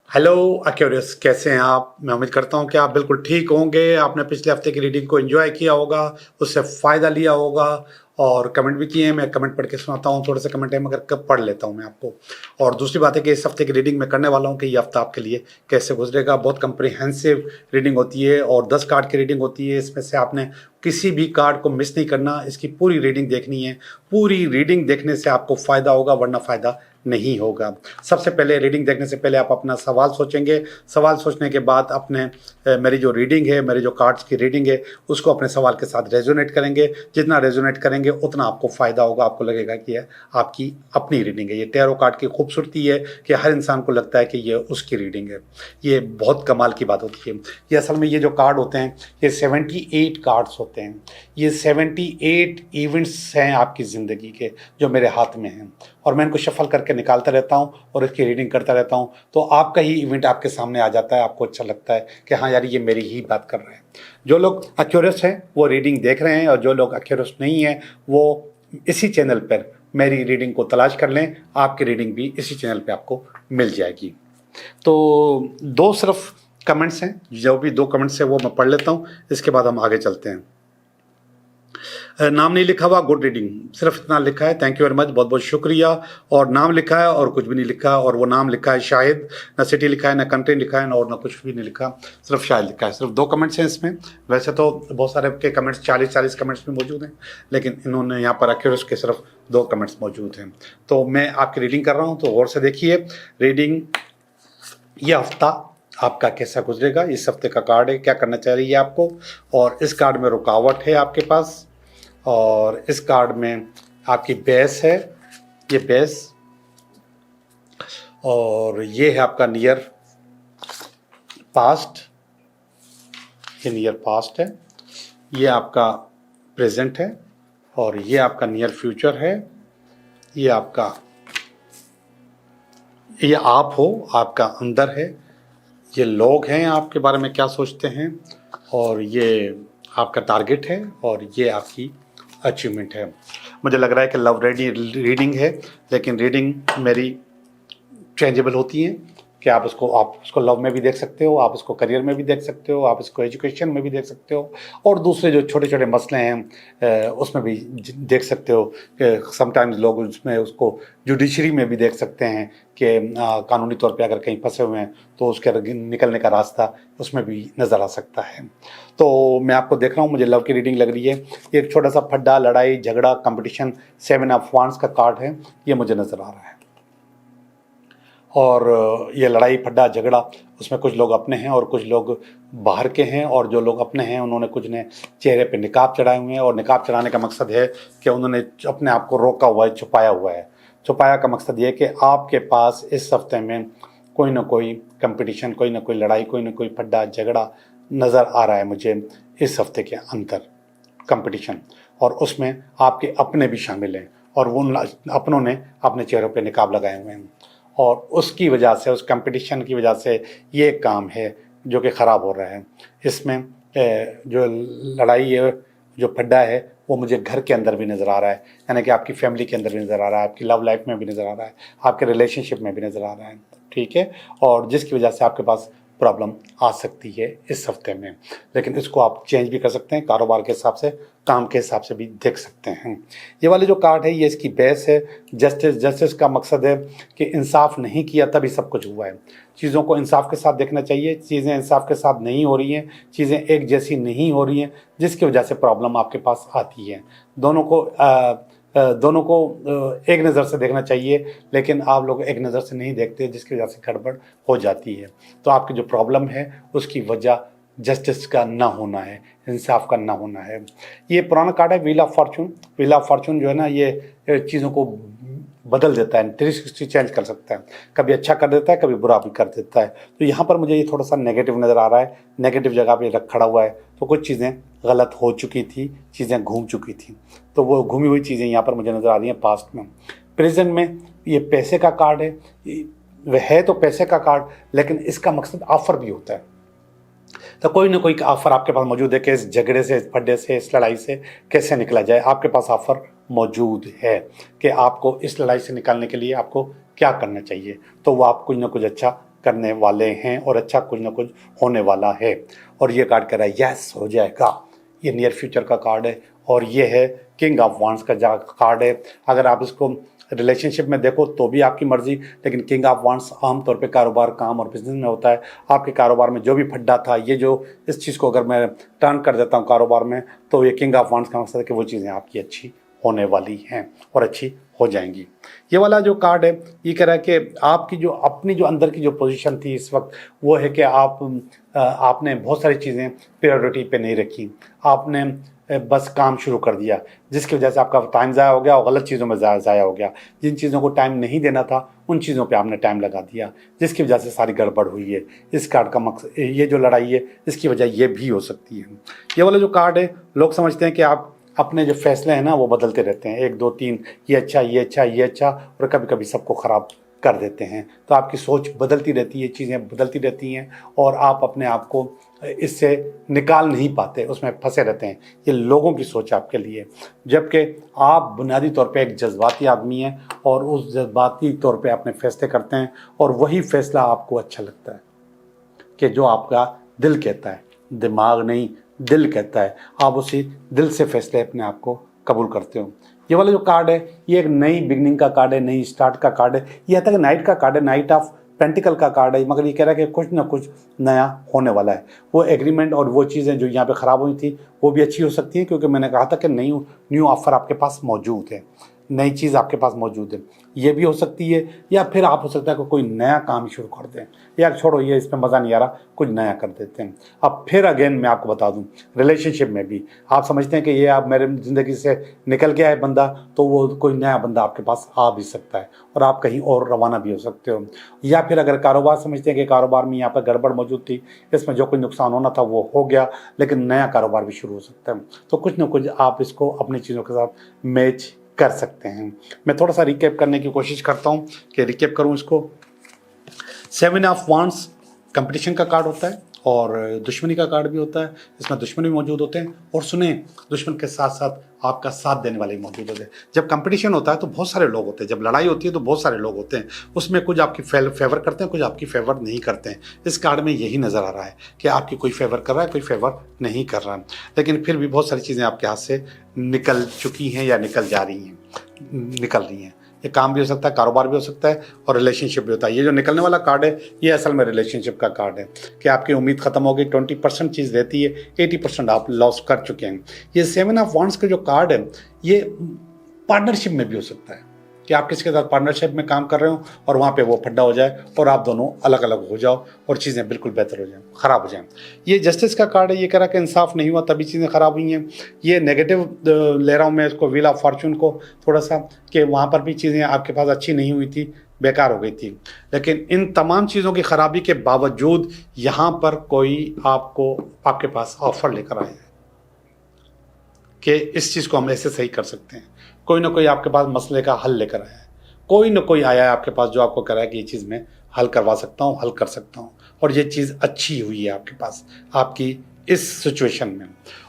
Hello Aquarius, कैसे हैं आप? मैं उम्मीद करता हूं कि आप बिल्कुल ठीक होंगे। आपने पिछले हफ्ते की रीडिंग को एंजॉय किया होगा, उससे फ़ायदा लिया होगा और कमेंट भी किए हैं। मैं कमेंट पढ़ के सुनाता हूं, थोड़े से कमेंट है मगर कब पढ़ लेता हूं मैं आपको। और दूसरी बात है कि इस हफ्ते की रीडिंग मैं करने वाला हूं कि ये हफ्ता आपके लिए कैसे गुजरेगा। बहुत कंप्रिहेंसिव रीडिंग होती है और 10 कार्ड की रीडिंग होती है। इसमें से आपने किसी भी कार्ड को मिस नहीं करना, इसकी पूरी रीडिंग देखनी है। पूरी रीडिंग देखने से आपको फ़ायदा होगा, वरना फ़ायदा नहीं होगा। सबसे पहले रीडिंग देखने से पहले आप अपना सवाल सोचेंगे। सवाल सोचने के बाद अपने मेरी जो रीडिंग है, मेरी जो कार्ड्स की रीडिंग है, उसको अपने सवाल के साथ रेजोनेट करेंगे। जितना रेजोनेट करेंगे उतना आपको फ़ायदा होगा। आपको लगेगा कि यह आपकी अपनी रीडिंग है। ये टैरो कार्ड की खूबसूरती है कि हर इंसान को लगता है कि ये उसकी रीडिंग है। ये बहुत कमाल की बात होती है। ये असल में ये जो कार्ड होते हैं, ये 78 कार्ड्स होते हैं। ये 78 इवेंट्स हैं आपकी ज़िंदगी के, जो मेरे हाथ में हैं और मैं इनको शफल करके निकालता रहता हूँ और इसकी रीडिंग करता रहता हूँ। तो आपका ही इवेंट आपके सामने आ जाता है। आपको अच्छा लगता है कि हाँ यार, ये मेरी ही बात कर रहे हैं। जो लोग एक्यूरेस हैं वो रीडिंग देख रहे हैं और जो लोग एक्यूरेस नहीं हैं वो इसी चैनल पर मेरी रीडिंग को तलाश कर लें। आपकी रीडिंग भी इसी चैनल पर आपको मिल जाएगी। तो दो सिर्फ कमेंट्स हैं, जो भी दो कमेंट्स हैं वो मैं पढ़ लेता हूँ, इसके बाद हम आगे चलते हैं। नाम नहीं लिखा हुआ, गुड रीडिंग, सिर्फ इतना लिखा है, थैंक यू वेरी मच, बहुत बहुत शुक्रिया। और नाम लिखा है और कुछ भी नहीं लिखा, और वो नाम लिखा है शाहिद। ना सिटी लिखा है, ना कंट्री लिखा है, और ना कुछ भी नहीं लिखा, सिर्फ शाहिद लिखा है। सिर्फ दो कमेंट्स हैं इसमें। वैसे तो बहुत सारे के कमेंट्स 40-40 कमेंट्स में मौजूद हैं, लेकिन इन्होंने यहाँ पर एक्यूरेस के सिर्फ दो कमेंट्स मौजूद हैं। तो मैं आपकी रीडिंग कर रहा हूँ, तो गौर से देखिए। रीडिंग, ये हफ्ता आपका कैसा गुजरेगा, इस हफ्ते का कार्ड है, क्या करना चाहिए आपको। और इस कार्ड में रुकावट है आपके पास, और इस कार्ड में आपकी बेस है, ये बेस, और ये है आपका नियर पास्ट, ये नियर पास्ट है, ये आपका प्रेजेंट है, और ये आपका नियर फ्यूचर है। ये आपका, ये आप हो, आपका अंदर है। ये लोग हैं आपके बारे में क्या सोचते हैं, और ये आपका टारगेट है, और ये आपकी अचीवमेंट है। मुझे लग रहा है कि लव रीडिंग है, लेकिन रीडिंग मेरी चेंजेबल होती हैं कि आप उसको लव में भी देख सकते हो, आप उसको करियर में भी देख सकते हो, आप इसको एजुकेशन में भी देख सकते हो, और दूसरे जो छोटे छोटे मसले हैं उसमें भी देख सकते हो। समटाइम्स लोग उसमें उसको जुडिशरी में भी देख सकते हैं कि कानूनी तौर पे अगर कहीं फंसे हुए हैं तो उसके निकलने का रास्ता उसमें भी नज़र आ सकता है। तो मैं आपको देख रहा हूँ, मुझे लव की रीडिंग लग रही है। एक छोटा सा फड्डा, लड़ाई झगड़ा, कंपटीशन, 7 ऑफ वांड्स का कार्ड है, ये मुझे नज़र आ रहा है। और ये लड़ाई फड्डा झगड़ा, उसमें कुछ लोग अपने हैं और कुछ लोग बाहर के हैं। और जो लोग अपने हैं उन्होंने कुछ ने चेहरे पे निकाब चढ़ाए हुए हैं, और निकाब चढ़ाने का मकसद है कि उन्होंने अपने आप को रोका हुआ है, छुपाया हुआ है। छुपाया का मकसद ये है कि आपके पास इस हफ्ते में कोई ना कोई कंपटीशन, कोई ना कोई लड़ाई, कोई ना कोई फड्डा झगड़ा नज़र आ रहा है मुझे इस हफ्ते के अंदर, कंपटीशन। और उसमें आपके अपने भी शामिल हैं, और वो अपनों ने अपने चेहरों पे निकाब लगाए हुए हैं, और उसकी वजह से, उस कंपटीशन की वजह से ये काम है जो कि ख़राब हो रहा है। इसमें जो लड़ाई है, जो फड्डा है, वो मुझे घर के अंदर भी नज़र आ रहा है, यानी कि आपकी फैमिली के अंदर भी नज़र आ रहा है, आपकी लव लाइफ में भी नज़र आ रहा है, आपके रिलेशनशिप में भी नज़र आ रहा है, ठीक है। और जिसकी वजह से आपके पास प्रॉब्लम आ सकती है इस हफ्ते में, लेकिन इसको आप चेंज भी कर सकते हैं, कारोबार के हिसाब से, काम के हिसाब से भी देख सकते हैं। ये वाले जो कार्ड है, ये इसकी बेस है, जस्टिस। जस्टिस का मकसद है कि इंसाफ नहीं किया तभी सब कुछ हुआ है। चीज़ों को इंसाफ के साथ देखना चाहिए। चीज़ें इंसाफ के साथ नहीं हो रही हैं, चीज़ें एक जैसी नहीं हो रही हैं, जिसकी वजह से प्रॉब्लम आपके पास आती है। दोनों को एक नज़र से देखना चाहिए, लेकिन आप लोग एक नज़र से नहीं देखते, जिसकी वजह से गड़बड़ हो जाती है। तो आपकी जो प्रॉब्लम है उसकी वजह जस्टिस का ना होना है, इंसाफ का ना होना है। ये पुराना कार्ड है, wheel of Fortune. Wheel of Fortune जो है ना, ये चीज़ों को बदल देता है, 360 चेंज कर सकता है, कभी अच्छा कर देता है, कभी बुरा भी कर देता है। तो यहाँ पर मुझे ये थोड़ा सा नेगेटिव नज़र आ रहा है, नेगेटिव जगह पे रख खड़ा हुआ है। तो कुछ चीज़ें गलत हो चुकी थी, चीज़ें घूम चुकी थी, तो वो घूमी हुई चीज़ें यहाँ पर मुझे नज़र आ रही हैं पास्ट में। प्रेजेंट में ये पैसे का कार्ड है, वह है तो पैसे का कार्ड, लेकिन इसका मकसद ऑफर भी होता है। तो कोई ना कोई ऑफर आपके पास मौजूद है कि इस झगड़े से, इस फड्डे से, इस लड़ाई से कैसे निकला जाए। आपके पास ऑफर मौजूद है कि आपको इस लड़ाई से निकालने के लिए आपको क्या करना चाहिए। तो वो आप कुछ ना कुछ अच्छा करने वाले हैं और अच्छा कुछ ना कुछ होने वाला है। और ये कार्ड कह रहा है यस हो जाएगा, ये नियर फ्यूचर का कार्ड है। और ये है किंग ऑफ वांड्स का कार्ड है। अगर आप इसको रिलेशनशिप में देखो तो भी आपकी मर्जी, लेकिन किंग ऑफ वांड्स आमतौर पे कारोबार, काम और बिजनेस में होता है। आपके कारोबार में जो भी फड्डा था, ये जो इस चीज़ को अगर मैं टर्न कर देता हूँ कारोबार में, तो ये किंग ऑफ वांड्स का मकसद है कि वो चीज़ें आपकी अच्छी होने वाली हैं और अच्छी हो जाएंगी। ये वाला जो कार्ड है ये कह रहा है कि आपकी जो अपनी जो अंदर की जो पोजीशन थी इस वक्त, वो है कि आपने बहुत सारी चीज़ें प्रायोरिटी पे नहीं रखी। आपने बस काम शुरू कर दिया, जिसकी वजह से आपका टाइम ज़ाया हो गया और गलत चीज़ों में ज़ाया हो गया। जिन चीज़ों को टाइम नहीं देना था उन चीज़ों पे आपने टाइम लगा दिया, जिसकी वजह से सारी गड़बड़ हुई है। इस कार्ड का मकसद, ये जो लड़ाई है इसकी वजह ये भी हो सकती है। ये वाला जो कार्ड है, लोग समझते हैं कि आप अपने जो फैसले हैं ना वो बदलते रहते हैं, 1 2 3 ये अच्छा ये अच्छा ये अच्छा, और कभी कभी सबको ख़राब कर देते हैं। तो आपकी सोच बदलती रहती है, चीज़ें बदलती रहती हैं और आप अपने आप को इससे निकाल नहीं पाते, उसमें फंसे रहते हैं। ये लोगों की सोच आपके लिए, जबकि आप बुनियादी तौर पे एक जज्बाती आदमी हैं और उस जज्बाती तौर पे अपने फैसले करते हैं और वही फैसला आपको अच्छा लगता है कि जो आपका दिल कहता है, दिमाग नहीं दिल कहता है। आप उसी दिल से फैसले अपने आप को कबूल करते हो। ये वाला जो कार्ड है ये एक नई बिगनिंग का कार्ड है, नई स्टार्ट का कार्ड है। ये आता है कि नाइट का कार्ड है, नाइट ऑफ पेंटिकल का कार्ड है, मगर ये कह रहा है कि कुछ ना कुछ नया होने वाला है। वो एग्रीमेंट और वो चीज़ें जो यहाँ पे ख़राब हुई थी वो भी अच्छी हो सकती हैं, क्योंकि मैंने कहा था कि न्यू ऑफ़र आपके पास मौजूद है, नई चीज़ आपके पास मौजूद है। ये भी हो सकती है, या फिर आप हो सकता है कि कोई नया काम शुरू कर दें, यार छोड़ो ये इसमें मज़ा नहीं आ रहा, कुछ नया कर देते हैं। अब फिर अगेन मैं आपको बता दूं, रिलेशनशिप में भी आप समझते हैं कि ये आप मेरे ज़िंदगी से निकल गया है बंदा, तो वो कोई नया बंदा आपके पास आ भी सकता है और आप कहीं और रवाना भी हो सकते हो। या फिर अगर कारोबार समझते हैं कि कारोबार में यहाँ पर गड़बड़ मौजूद थी, इसमें जो कोई नुकसान होना था वो हो गया, लेकिन नया कारोबार भी शुरू हो सकता है। तो कुछ ना कुछ आप इसको अपनी चीज़ों के साथ मैच कर सकते हैं। मैं थोड़ा सा रिकैप करने की कोशिश करता हूँ कि रिकैप करूँ इसको। 7 ऑफ वांड्स कंपटीशन का कार्ड होता है और दुश्मनी का कार्ड भी होता है, इसमें दुश्मन भी मौजूद होते हैं। और सुने, दुश्मन के साथ साथ आपका साथ देने वाले भी मौजूद होते हैं। जब कंपटीशन होता है तो बहुत सारे लोग होते हैं, जब लड़ाई होती है तो बहुत सारे लोग होते हैं, उसमें कुछ आपकी फेवर करते हैं, कुछ आपकी फेवर नहीं करते हैं। इस कार्ड में यही नज़र आ रहा है कि आपकी कोई फेवर कर रहा है, कोई फेवर नहीं कर रहा है, लेकिन फिर भी बहुत सारी चीज़ें आपके हाथ से निकल चुकी हैं या निकल रही हैं। ये काम भी हो सकता है, कारोबार भी हो सकता है और रिलेशनशिप भी होता है। ये जो निकलने वाला कार्ड है ये असल में रिलेशनशिप का कार्ड है कि आपकी उम्मीद खत्म हो गई, 20% चीज़ रहती है, 80% आप लॉस कर चुके हैं। ये 7 ऑफ वांड्स का जो कार्ड है ये पार्टनरशिप में भी हो सकता है कि आप किसी के साथ पार्टनरशिप में काम कर रहे हो और वहाँ पे वो फड्डा हो जाए और आप दोनों अलग अलग हो जाओ और चीज़ें बिल्कुल बेहतर हो जाएं, ख़राब हो जाएं। ये जस्टिस का कार्ड है, ये कह रहा है कि इंसाफ नहीं हुआ तभी चीज़ें ख़राब हुई हैं। ये नेगेटिव ले रहा हूँ मैं इसको, व्हील ऑफ फॉर्चून को थोड़ा सा, कि वहाँ पर भी चीज़ें आपके पास अच्छी नहीं हुई थी, बेकार हो गई थी। लेकिन इन तमाम चीज़ों की ख़राबी के बावजूद यहाँ पर कोई आपके पास ऑफ़र लेकर आया है कि इस चीज़ को हम ऐसे सही कर सकते हैं। कोई ना कोई आपके पास मसले का हल लेकर आया है, कोई ना कोई आया है आपके पास जो आपको कह रहा है कि ये चीज़ मैं हल करवा सकता हूँ, हल कर सकता हूँ, और ये चीज़ अच्छी हुई है आपके पास आपकी इस सिचुएशन में।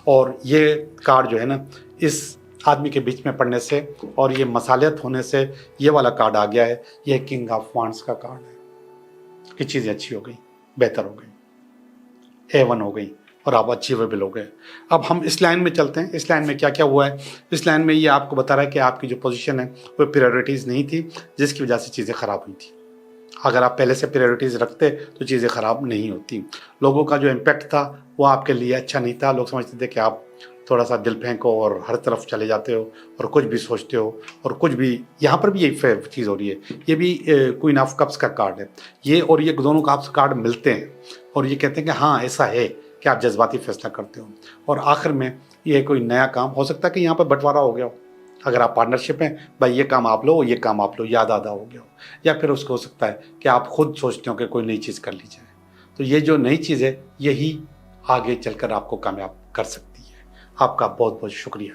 और ये कार्ड जो है ना, इस आदमी के बीच में पड़ने से और ये मसालियत होने से ये वाला कार्ड आ गया है। ये किंग ऑफ वांड्स का कार्ड है कि चीज़ें अच्छी हो गई, बेहतर हो गई, A1 हो गई और आप अचीवेबल हो गए। अब हम इस लाइन में चलते हैं। इस लाइन में क्या क्या हुआ है? इस लाइन में ये आपको बता रहा है कि आपकी जो पोजीशन है वो प्रायोरिटीज़ नहीं थी, जिसकी वजह से चीज़ें ख़राब हुई थी। अगर आप पहले से प्रायोरिटीज़ रखते तो चीज़ें ख़राब नहीं होती। लोगों का जो इम्पैक्ट था वो आपके लिए अच्छा नहीं था। लोग समझते थे कि आप थोड़ा सा दिल फेंको और हर तरफ चले जाते हो और कुछ भी सोचते हो और कुछ भी। यहाँ पर भी यही चीज़ हो रही है। ये भी क्वीन ऑफ कप्स का कार्ड है ये, और ये दोनों कार्ड मिलते हैं और ये कहते हैं कि हाँ ऐसा है कि आप जज्बाती फैसला करते हो। और आखिर में ये कोई नया काम हो सकता है कि यहाँ पर बंटवारा हो गया हो। अगर आप पार्टनरशिप में, भाई ये काम आप लो, ये काम आप लो, याद आधा हो गया हो। या फिर उसको हो सकता है कि आप खुद सोचते हो कि कोई नई चीज़ कर ली जाए। तो ये जो नई चीज़ है यही आगे चलकर आपको कामयाब कर सकती है। आपका बहुत बहुत शुक्रिया।